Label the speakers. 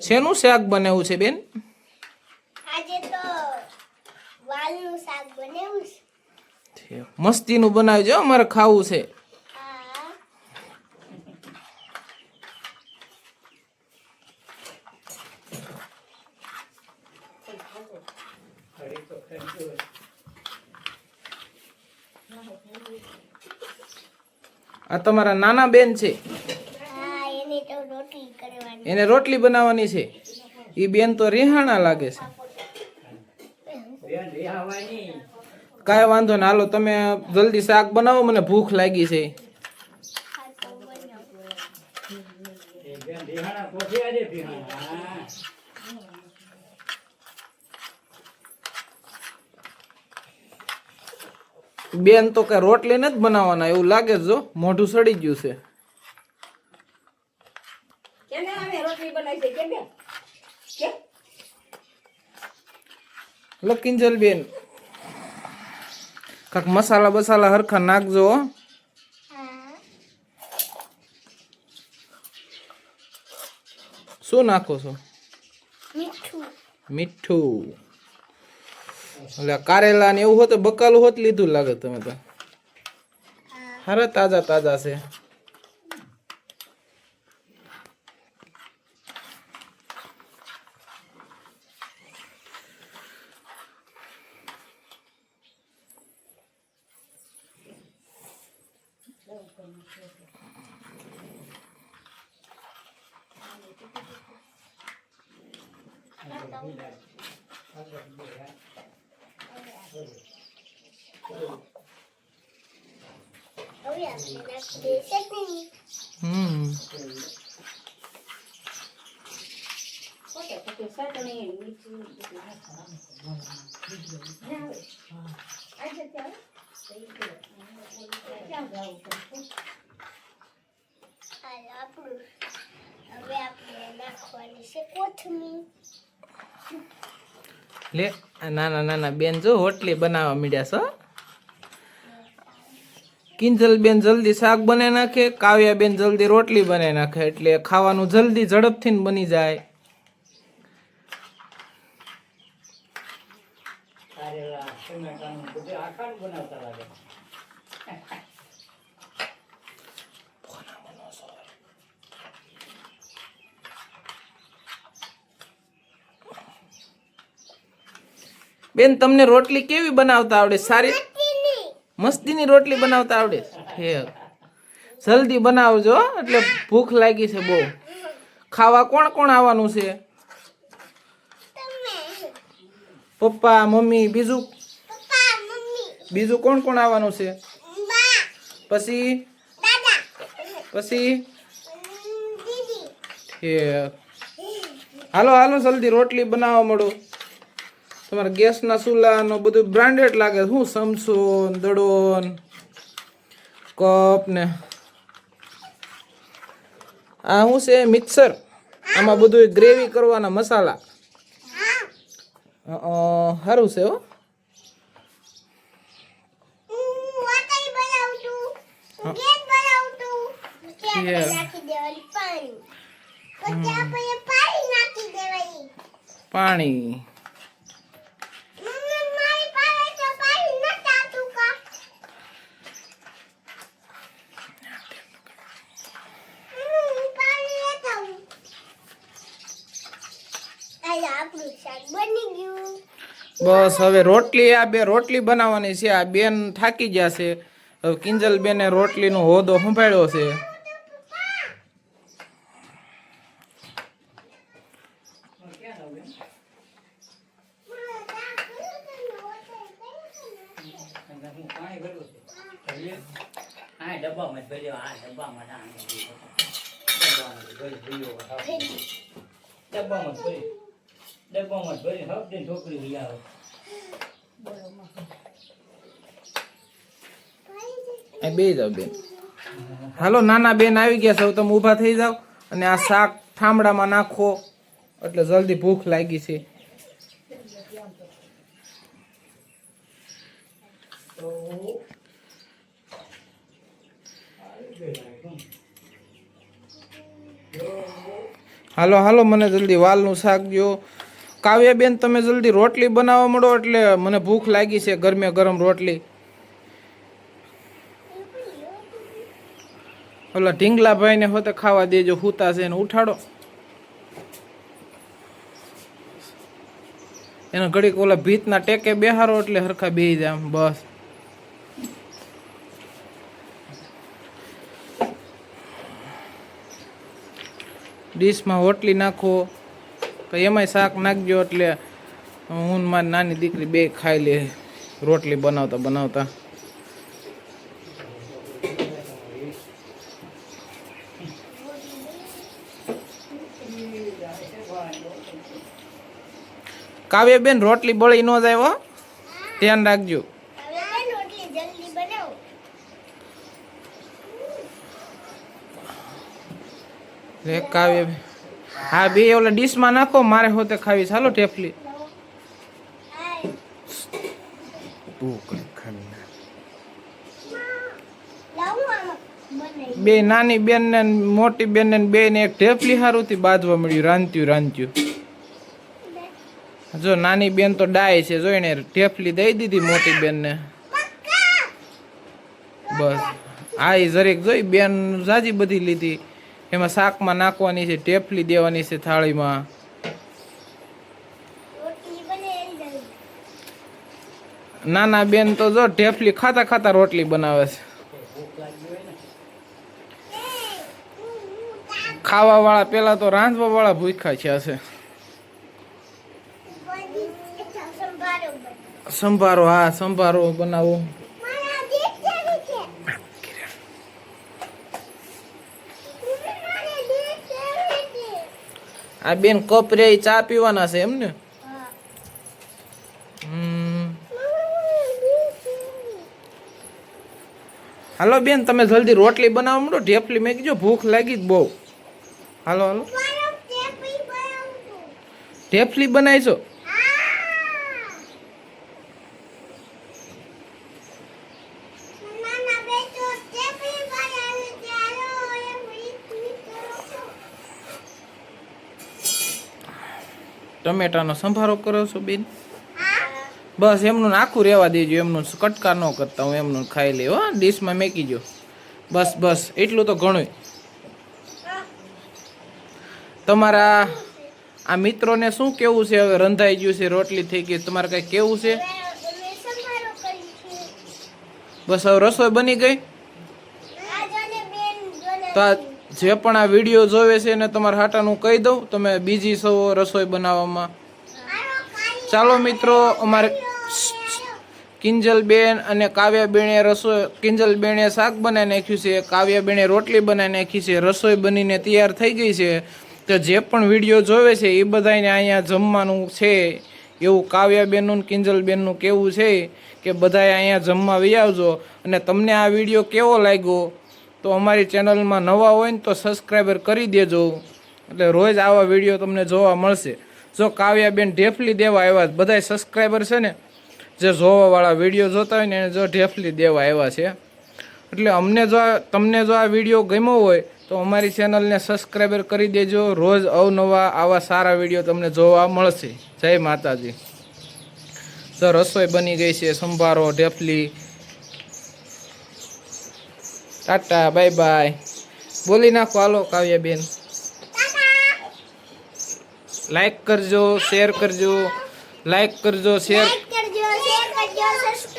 Speaker 1: શેનું શાક બનાવ્યું છે બેન?
Speaker 2: આજે તો વાલનું શાક બનાવ્યું છે.
Speaker 1: મસ્તીનું બનાવજો, અમારે ખાવું છે.
Speaker 2: હા.
Speaker 1: આ તમારા નાના બેન છે,
Speaker 2: હા, એને તો રોટલી કરવાની.
Speaker 1: એને રોટલી બનાવવાની છે. એ બેન તો રિહાણા લાગે છે. કાંઈ વાંધો ને, હાલો તમે જલ્દી શાક બનાવો, મને ભૂખ લાગી છે.
Speaker 2: હા, તો બનાવો.
Speaker 1: બેન તો કઈ રોટલી નથી બનાવવાના એવું લાગે છે, જો મોઢું સડી ગયું છે. લકિંજલ બેન કાક મસાલા બસાલા હરખા નાખજો હો.
Speaker 2: હા.
Speaker 1: શું નાખો છો?
Speaker 2: મીઠું.
Speaker 1: મીઠું. એટલે કારેલા ને એવું હોત બકાલું હોત લીધું લાગે તમે તો. હારા તાજા તાજા છે.
Speaker 2: હવે આપણે નાખી દઈએ ચટણી. હાલ આપણું. હવે આપણે નાખવાની છે કોથમીર.
Speaker 1: લે આ નાના નાના બેન જો રોટલી બનાવવા મીડ્યા છો. કિંજલ બેન જલ્દી શાક બનાવી નાખે, કાવ્યા બેન જલ્દી રોટલી બનાવી નાખે, એટલે ખાવાનું જલ્દી ઝડપથી બની જાય. બેન તમને રોટલી કેવી બનાવતા આવડે? સારી મસ્તીની રોટલી બનાવતા આવડે? જલ્દી બનાવજો એટલે ભૂખ લાગી છે બહુ. ખાવા કોણ કોણ આવવાનું છે? પપ્પા મમ્મી, બીજું
Speaker 2: પપ્પા મમ્મી
Speaker 1: બીજું કોણ કોણ આવવાનું છે?
Speaker 2: બા
Speaker 1: પછી
Speaker 2: દાદા
Speaker 1: પછી
Speaker 2: દીદી.
Speaker 1: હાલો હાલો જલ્દી રોટલી બનાવવા મળો. તમારે ગેસના ચૂલાનો બધું બ્રાન્ડેડ લાગે. શું સમસો દડો કપ ને આ શું છે? મિક્સર. આમાં બધું ગ્રેવી કરવાના મસાલા. સારું છે હો.
Speaker 2: વાતઈ બનાવતું ગેસ બનાવતું પછી આપણે નાખી દેવાની પાણી. પછી આપણે પાણી નાખી દેવાની.
Speaker 1: પાણી.
Speaker 2: મમ્મી મારી પાસે તો પાણી નથી આવતું કા. પાણી લેતા આવું. આલે આપણું શાક બની ગયું.
Speaker 1: બસ હવે રોટલી, આ બે રોટલી બનાવવાની છે. આ બેન થાકી ગયા છે. હવે કિંજલ બેને રોટલીનો હોદો સંભાળ્યો છે. બે જાવ બેન. હાલો નાના બેન આવી ગયા છે. હવે તમે ઊભા થઈ જાવ અને આ શાક ઠામડામાં નાખો એટલે જલ્દી ભૂખ લાગી છે. હાલો હાલો, મને જલ્દી વાલનું શાક દો. કાવ્યાબેન તમે જલ્દી રોટલી બનાવવા મળો, એટલે મને ભૂખ લાગી છે. ગરમે ગરમ રોટલી. ઓલા ઢીંગલાભાઈને હોતે ખાવા દેજો, હુતા છે એને ઉઠાડો. એને ઘડીક ઓલા ભીતના ટેકે બેહારો એટલે હરખા બેહી જાય આમ. બસ ડીશમાં રોટલી નાખો, તો એમાંય શાક નાખજો, એટલે હું ને મારી નાની દીકરી બે ખાઈ લે રોટલી બનાવતા બનાવતા. કાવ્યાબેન રોટલી બળી ન જાય હો, ધ્યાન રાખજો.
Speaker 2: રોટલી જલ્દી બનાવો.
Speaker 1: રે કાવ્યાબેન, હા બે ઓલા ડીશમાં નાખો, મારે હોતે ખાવી. ચાલો ટેફલી. બે નાની બેન ને મોટી બેન ને બે ને એક ઢેફલી હારું થી બાંધવા મળ્યું. રાંધ્યું જો નાની બેન તો ડાય છે, જોઈને ઢેફલી દઈ દીધી મોટી બેન ને. બસ આ જરીક જોઈ બેન જાજી બધી લીધી. એમાં શાકમાં નાખવાની છે, ઢેફલી દેવાની છે થાળીમાં. નાના બેન તો જો ઢેફલી ખાતા ખાતા રોટલી બનાવે છે. ખાવા વાળા પેલા તો રાંધવા વાળા ભૂખ્યા છે હશે. સંભારો, હા સંભારો બનાવો. આ બેન કપ રે ચા પીવાના છે એમને? હાલો બેન તમે જલ્દી રોટલી બનાવવા માંડો, ઢેફલી મેં કીધું ભૂખ લાગી જ બહુ. હાલો હાલો, ઢેફલી બનાવીશો? ટમેટાનો સંભારો કરો છો બેન? બસ એમનું આખું રહેવા દેજો, એમનું કટકા ન કરતા. હું એમનું ખાઈ લઈ હો, ડીશમાં મેકી જો. બસ બસ એટલું તો ઘણું. તમારા આ મિત્રોને શું કેવું છે? હવે રંધાઈ ગયું છે, રોટલી થઈ ગઈ, તમારે કઈ કેવું છે? બસ હવે રસોઈ બની ગઈ. તો જે પણ આ વિડીયો જોવે છે ને તમારા હાટાનું કહી દઉં, તમે બીજી સૌ રસોઈ બનાવવામાં. ચાલો મિત્રો, અમારે કિંજલબેન અને કાવ્યાબેને રસોઈ, કિંજલબેને શાક બનાવી નાખ્યું છે, કાવ્યાબેને રોટલી બનાવી નાખી છે, રસોઈ બનીને તૈયાર થઈ ગઈ છે. તો જે પણ વિડીયો જોવે છે એ બધાને અહીંયા જમવાનું છે એવું કાવ્યાબેનનું ને કિંજલબેનનું કેવું છે કે બધાએ અહીંયા જમવા વી આવજો. અને તમને આ વિડીયો કેવો લાગ્યો તો અમારી ચેનલમાં નવા હોય ને તો સબસ્ક્રાઈબર કરી દેજો, એટલે રોજ આવા વિડીયો તમને જોવા મળશે. જો કાવ્યાબેન ઢેફલી દેવા આવ્યા, બધા સબસ્ક્રાઈબર છે ને જે જોવાવાળા વિડીયો જોતા હોય ને એને જો ઢેફલી દેવા આવ્યા છે. એટલે અમને જો તમને જો આ વિડીયો ગમ્યો હોય તો અમારી ચેનલને સબસ્ક્રાઈબર કરી દેજો. રોજ અવનવા આવા સારા વિડીયો તમને જોવા મળશે. જય માતાજી. તો રસોઈ બની ગઈ છે, સંભારો, ઢેફલી. ટાટા બાય બાય બોલી નાખો. હાલો કાવ્યાબેન, લાઈક કરજો, શેર કરજો, લાઈક કરજો, શેર
Speaker 2: કરજો, સબસ્ક્રાઇબ